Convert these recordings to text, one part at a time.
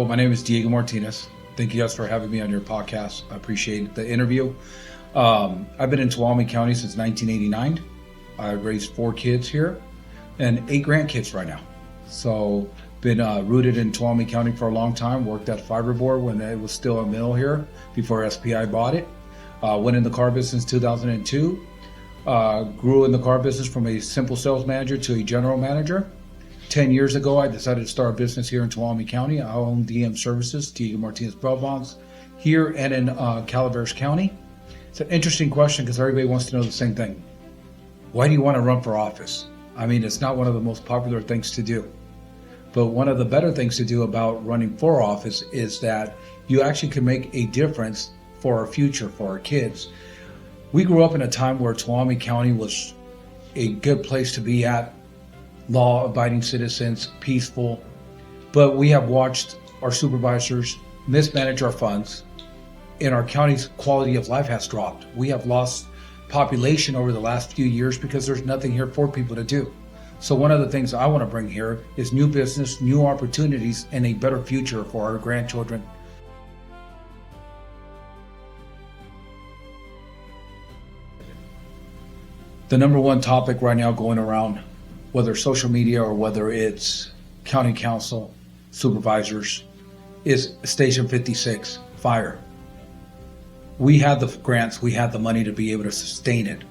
Well, my name is Diego Martinez. Thank you guys for having me on your podcast. I appreciate the interview. I've been in Tuolumne County since 1989. I raised 4 kids here and 8 grandkids right now. So been rooted in Tuolumne County for a long time. Worked at Fiberboard when it was still a mill here before SPI bought it. Went in the car business in 2002. Grew in the car business from a simple sales manager to a general manager. 10 years ago, I decided to start a business here in Tuolumne County. I own DM Services, Diego Martinez Bail Bonds, here and in Calaveras County. It's an interesting question because everybody wants to know the same thing. Why do you want to run for office? I mean, it's not one of the most popular things to do. But one of the better things to do about running for office is that you actually can make a difference for our future, for our kids. We grew up in a time where Tuolumne County was a good place to be at, law-abiding citizens, peaceful, but we have watched our supervisors mismanage our funds, and our county's quality of life has dropped. We have lost population over the last few years because there's nothing here for people to do. So one of the things I want to bring here is new business, new opportunities, and a better future for our grandchildren. The number one topic right now going around, whether social media or whether it's county council, supervisors, is Station 56, fire. We had the grants, we had the money to be able to sustain it.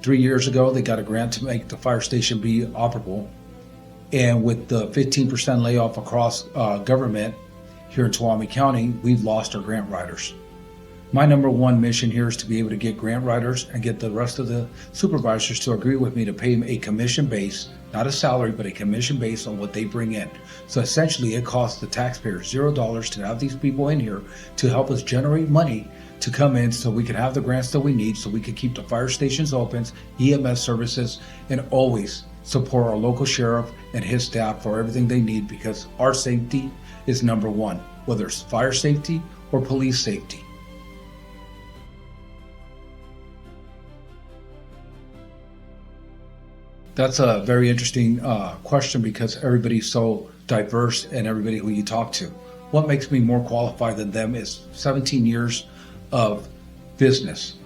3 years ago, they got a grant to make the fire station be operable. And with the 15% layoff across government here in Tuolumne County, we've lost our grant writers. My number one mission here is to be able to get grant writers and get the rest of the supervisors to agree with me to pay them a commission base, not a salary, but a commission base on what they bring in. So essentially it costs the taxpayers $0 to have these people in here to help us generate money to come in so we can have the grants that we need so we can keep the fire stations open, EMS services, and always support our local sheriff and his staff for everything they need, because our safety is number one, whether it's fire safety or police safety. That's a very interesting question because everybody's so diverse and everybody who you talk to. What makes me more qualified than them is 17 years of business,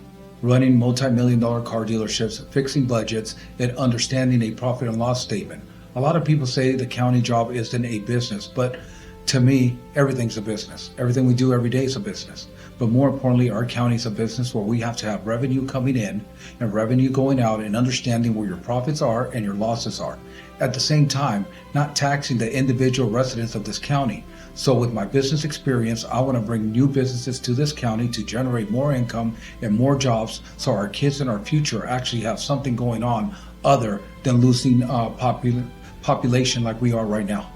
running multi-million-dollar car dealerships, fixing budgets, and understanding a profit and loss statement. A lot of people say the county job isn't a business, but to me, everything's a business. Everything we do every day is a business. But more importantly, our county's a business where we have to have revenue coming in and revenue going out, and understanding where your profits are and your losses are. At the same time, not taxing the individual residents of this county. So with my business experience, I want to bring new businesses to this county to generate more income and more jobs so our kids in our future actually have something going on other than losing population like we are right now.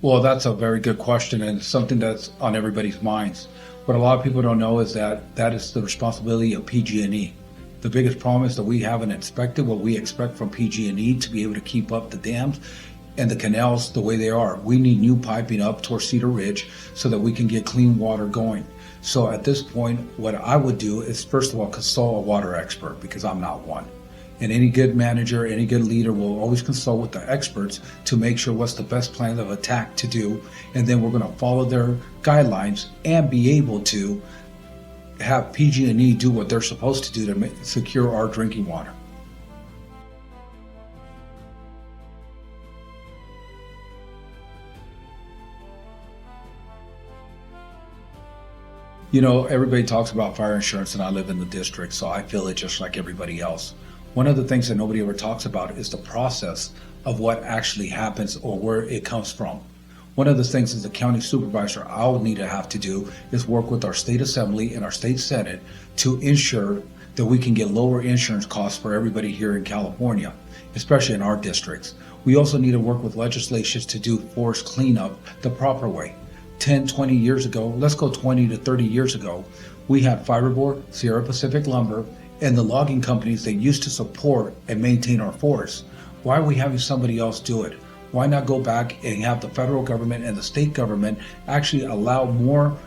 Well, that's a very good question, and it's something that's on everybody's minds. What a lot of people don't know is that that is the responsibility of PG&E. The biggest problem is that we haven't inspected what we expect from PG&E to be able to keep up the dams and the canals the way they are. We need new piping up towards Cedar Ridge so that we can get clean water going. So at this point, what I would do is, first of all, consult a water expert, because I'm not one. And any good manager, any good leader will always consult with the experts to make sure what's the best plan of attack to do. And then we're going to follow their guidelines and be able to have PG&E do what they're supposed to do to secure our drinking water. You know, everybody talks about fire insurance, and I live in the district, so I feel it just like everybody else. One of the things that nobody ever talks about is the process of what actually happens or where it comes from. One of the things as a county supervisor I'll need to have to do is work with our state assembly and our state senate to ensure that we can get lower insurance costs for everybody here in California, especially in our districts. We also need to work with legislations to do forest cleanup the proper way. 10, 20 years ago, let's go 20 to 30 years ago, we had Fiberboard, Sierra Pacific Lumber, and the logging companies that used to support and maintain our forests. Why are we having somebody else do it? Why not go back and have the federal government and the state government actually allow more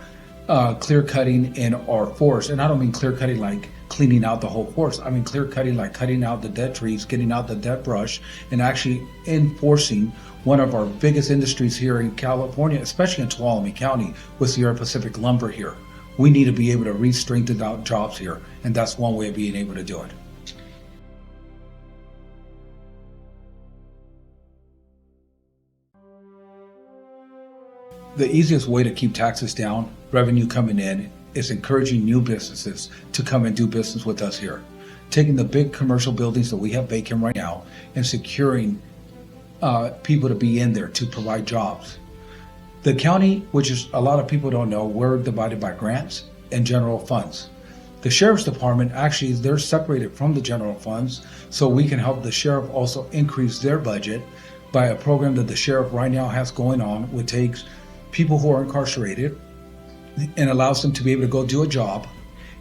clear cutting in our forest. And I don't mean clear cutting like cleaning out the whole forest. I mean clear cutting like cutting out the dead trees, getting out the dead brush, and actually enforcing one of our biggest industries here in California, especially in Tuolumne County, with Sierra Pacific Lumber here. We need to be able to re-strengthen out jobs here, and that's one way of being able to do it. The easiest way to keep taxes down, revenue coming in, is encouraging new businesses to come and do business with us here. Taking the big commercial buildings that we have vacant right now and securing people to be in there to provide jobs. The county, which is a lot of people don't know, we're divided by grants and general funds. The sheriff's department, actually, they're separated from the general funds, so we can help the sheriff also increase their budget by a program that the sheriff right now has going on, which takes people who are incarcerated and allows them to be able to go do a job.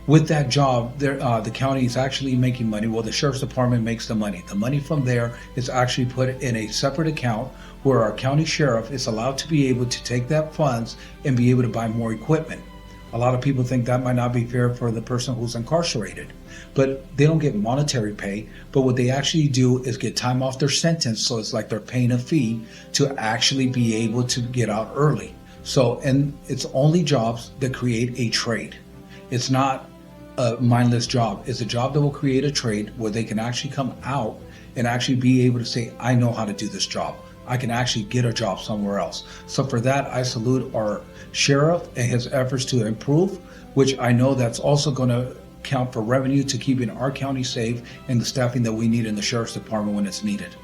With that job, the county is actually making money. Well, the sheriff's department makes the money. The money from there is actually put in a separate account where our county sheriff is allowed to be able to take that funds and be able to buy more equipment. A lot of people think that might not be fair for the person who's incarcerated, but they don't get monetary pay. But what they actually do is get time off their sentence. So it's like they're paying a fee to actually be able to get out early. So, and it's only jobs that create a trade. It's not a mindless job. It's a job that will create a trade where they can actually come out and actually be able to say, I know how to do this job. I can actually get a job somewhere else. So for that, I salute our sheriff and his efforts to improve, which I know that's also going to count for revenue to keeping our county safe and the staffing that we need in the sheriff's department when it's needed.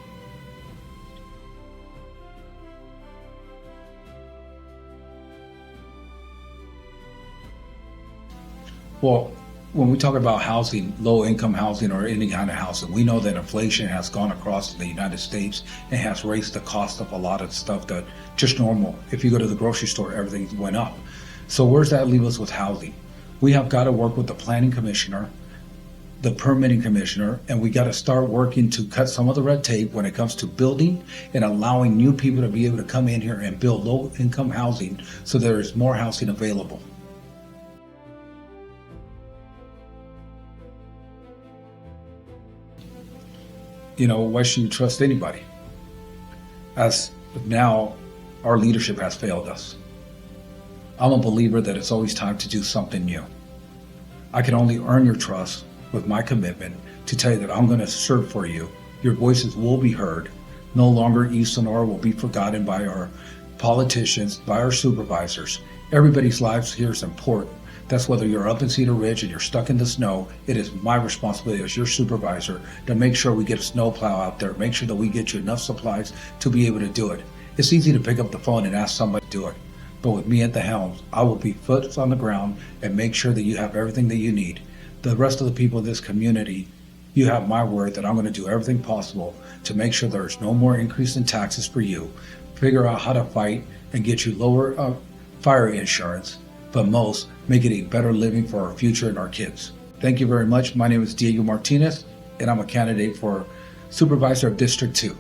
Well, when we talk about housing, low-income housing or any kind of housing, we know that inflation has gone across the United States and has raised the cost of a lot of stuff that just normal. If you go to the grocery store, everything went up. So where's that leave us with housing? We have got to work with the planning commissioner, the permitting commissioner, and we got to start working to cut some of the red tape when it comes to building and allowing new people to be able to come in here and build low-income housing so there is more housing available. You know, why should you trust anybody? As now, our leadership has failed us. I'm a believer that it's always time to do something new. I can only earn your trust with my commitment to tell you that I'm going to serve for you. Your voices will be heard. No longer East Sonora will be forgotten by our politicians, by our supervisors. Everybody's lives here is important. That's whether you're up in Cedar Ridge and you're stuck in the snow. It is my responsibility as your supervisor to make sure we get a snow plow out there, make sure that we get you enough supplies to be able to do it. It's easy to pick up the phone and ask somebody to do it. But with me at the helm, I will be foot on the ground and make sure that you have everything that you need. The rest of the people in this community, you have my word that I'm going to do everything possible to make sure there's no more increase in taxes for you, figure out how to fight and get you lower fire insurance, but most, make it a better living for our future and our kids. Thank you very much. My name is Diego Martinez, and I'm a candidate for Supervisor of District 2.